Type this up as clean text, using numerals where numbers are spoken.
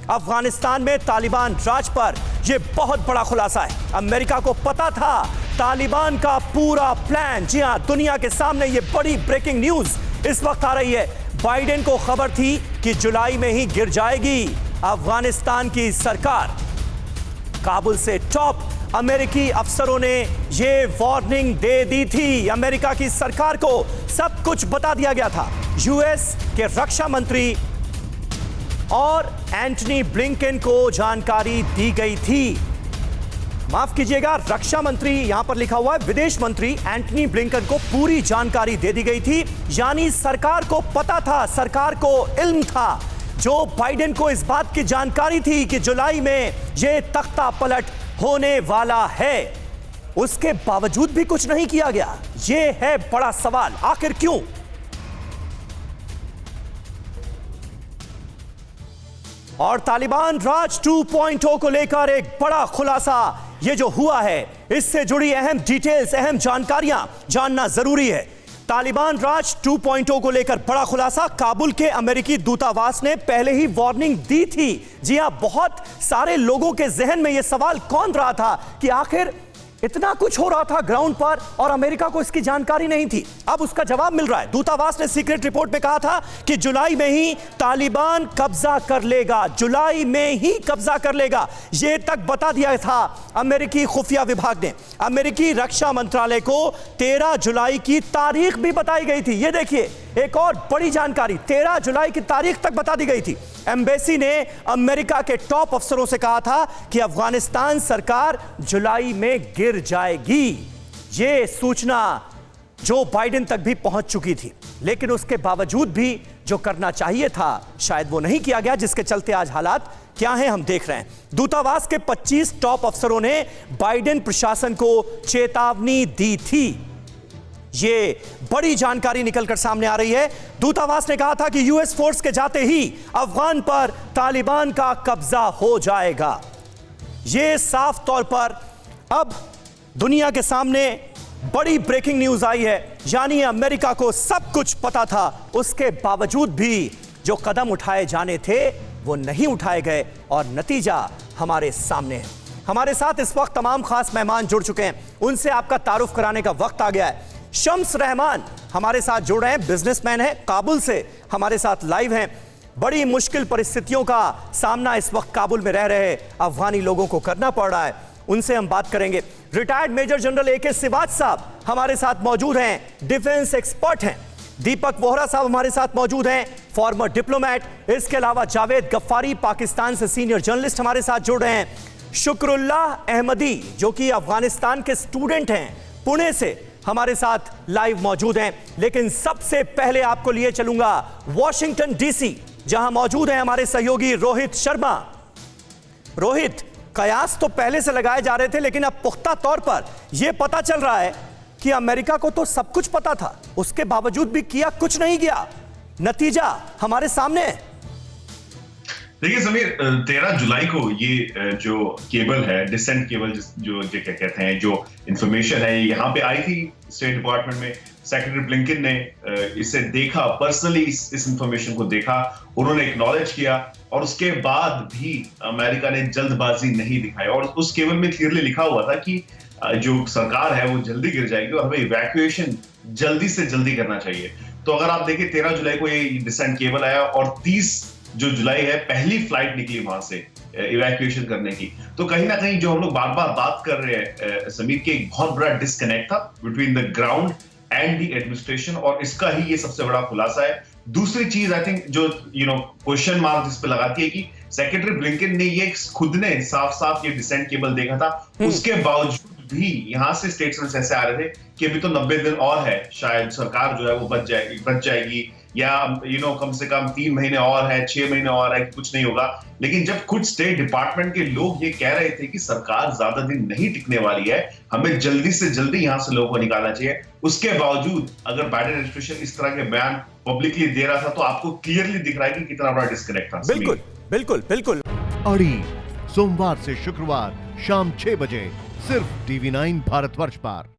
अफगानिस्तान में तालिबान राज पर यह बहुत बड़ा खुलासा है। अमेरिका को पता था तालिबान का पूरा प्लान। जी हां, दुनिया के सामने यह बड़ी ब्रेकिंग न्यूज इस वक्त आ रही है। बाइडेन को खबर थी कि जुलाई में ही गिर जाएगी अफगानिस्तान की सरकार। काबुल से टॉप अमेरिकी अफसरों ने यह वार्निंग दे दी थी। अमेरिका की सरकार को सब कुछ बता दिया गया था। यूएस के रक्षा मंत्री और एंटनी ब्लिंकन को जानकारी दी गई थी। माफ कीजिएगा, रक्षा मंत्री यहां पर लिखा हुआ है, विदेश मंत्री एंटनी ब्लिंकन को पूरी जानकारी दे दी गई थी। यानी सरकार को पता था, सरकार को इल्म था। जो बाइडेन को इस बात की जानकारी थी कि जुलाई में यह तख्ता पलट होने वाला है, उसके बावजूद भी कुछ नहीं किया गया। यह है बड़ा सवाल, आखिर क्यों? और तालिबान राज 2.0 को लेकर एक बड़ा खुलासा ये जो हुआ है, इससे जुड़ी अहम डिटेल्स, अहम जानकारियां जानना जरूरी है। तालिबान राज 2.0 को लेकर बड़ा खुलासा। काबुल के अमेरिकी दूतावास ने पहले ही वार्निंग दी थी। जी हां, बहुत सारे लोगों के जहन में यह सवाल कौन रहा था कि आखिर इतना कुछ हो रहा था ग्राउंड पर और अमेरिका को इसकी जानकारी नहीं थी। अब उसका जवाब मिल रहा है। दूतावास ने सीक्रेट रिपोर्ट में कहा था कि जुलाई में ही तालिबान कब्जा कर लेगा, जुलाई में ही कब्जा कर लेगा। यह तक बता दिया था अमेरिकी खुफिया विभाग ने। अमेरिकी रक्षा मंत्रालय को 13 जुलाई की तारीख भी बताई गई थी। यह देखिए, एक और बड़ी जानकारी, 13 जुलाई की तारीख तक बता दी गई थी। एम्बेसी ने अमेरिका के टॉप अफसरों से कहा था कि अफगानिस्तान सरकार जुलाई में गिर जाएगी। यह सूचना जो बाइडेन तक भी पहुंच चुकी थी, लेकिन उसके बावजूद भी जो करना चाहिए था शायद वो नहीं किया गया, जिसके चलते आज हालात क्या हैं हम देख रहे हैं। दूतावास के 25 टॉप अफसरों ने बाइडेन प्रशासन को चेतावनी दी थी। ये बड़ी जानकारी निकलकर सामने आ रही है। दूतावास ने कहा था कि यूएस फोर्स के जाते ही अफगान पर तालिबान का कब्जा हो जाएगा। ये साफ तौर पर अब दुनिया के सामने बड़ी ब्रेकिंग न्यूज आई है। यानी अमेरिका को सब कुछ पता था, उसके बावजूद भी जो कदम उठाए जाने थे वो नहीं उठाए गए और नतीजा हमारे सामने है। हमारे साथ इस वक्त तमाम खास मेहमान जुड़ चुके हैं, उनसे आपका तारुफ कराने का वक्त आ गया है। शम्स रहमान हमारे साथ जुड़ रहे हैं, बिजनेसमैन हैं, काबुल से हमारे साथ लाइव हैं। बड़ी मुश्किल परिस्थितियों का सामना इस वक्त काबुल में रह रहे अफगानी लोगों को करना पड़ रहा है, उनसे हम बात करेंगे। Retired major general AK Siwach साहब हमारे साथ मौजूद हैं, डिफेंस एक्सपर्ट हैं। दीपक वोहरा साहब हमारे साथ मौजूद हैं, फॉर्मर डिप्लोमेट। इसके अलावा जावेद गफ्फारी पाकिस्तान से सीनियर जर्नलिस्ट हमारे साथ जुड़ रहे हैं। शुक्रुल्लाह अहमदी जो कि अफगानिस्तान के स्टूडेंट हैं, पुणे से हमारे साथ लाइव मौजूद हैं। लेकिन सबसे पहले आपको लिए चलूंगा वॉशिंगटन DC, जहां मौजूद हैं हमारे सहयोगी रोहित शर्मा। रोहित, कयास तो पहले से लगाए जा रहे थे, लेकिन अब पुख्ता तौर पर यह पता चल रहा है कि अमेरिका को तो सब कुछ पता था, उसके बावजूद भी किया कुछ नहीं किया। नतीजा हमारे सामने है। देखिए समीर, 13 जुलाई को ये जो केबल है, डिसेंट केबल जो क्या कहते हैं, जो इंफॉर्मेशन है, यहाँ पे आई थी स्टेट डिपार्टमेंट में। सेक्रेटरी ब्लिंकन ने इसे देखा, पर्सनली इस इंफॉर्मेशन को देखा, उन्होंने एक्नॉलेज किया और उसके बाद भी अमेरिका ने जल्दबाजी नहीं दिखाई। और उस केबल में क्लियरली लिखा हुआ था कि जो सरकार है वो जल्दी गिर जाएगी और हमें इवैक्यूएशन जल्दी से जल्दी करना चाहिए। तो अगर आप देखें, 13 जुलाई को ये डिसेंट केबल आया और 30 जो जुलाई है पहली फ्लाइट निकली वहां से इवैक्यूएशन करने की। तो कहीं ना कहीं जो हम लोग बार बार बात कर रहे हैं समीर, के एक बहुत बड़ा डिस्कनेक्ट था between the ground and the administration, और इसका ही ये सबसे बड़ा खुलासा है। दूसरी चीज आई थिंक जो क्वेश्चन मार्क इस पे लगाती है कि सेक्रेटरी ब्लिंकन ने ये खुद ने साफ साफ ये डिसेंट केबल देखा था, उसके बावजूद भी यहां से स्टेटमेंट्स ऐसे आ रहे थे कि अभी तो 90 दिन और है, शायद सरकार जो है वो बच जाएगी या कम से कम 3 महीने और है, 6 महीने और है, कुछ नहीं होगा। लेकिन जब खुद स्टेट डिपार्टमेंट के लोग ये कह रहे थे कि सरकार ज्यादा दिन नहीं टिकने वाली है, हमें जल्दी से जल्दी यहां से लोगों को निकालना चाहिए, उसके बावजूद अगर बाइडेन एडमिनिस्ट्रेशन इस तरह के बयान पब्लिकली दे रहा था, तो आपको क्लियरली दिख रहा है कि कितना बड़ा डिस्कनेक्ट था। बिल्कुल बिल्कुल बिल्कुल। अड़ी सोमवार से शुक्रवार शाम 6 बजे सिर्फ TV9 भारतवर्ष पर।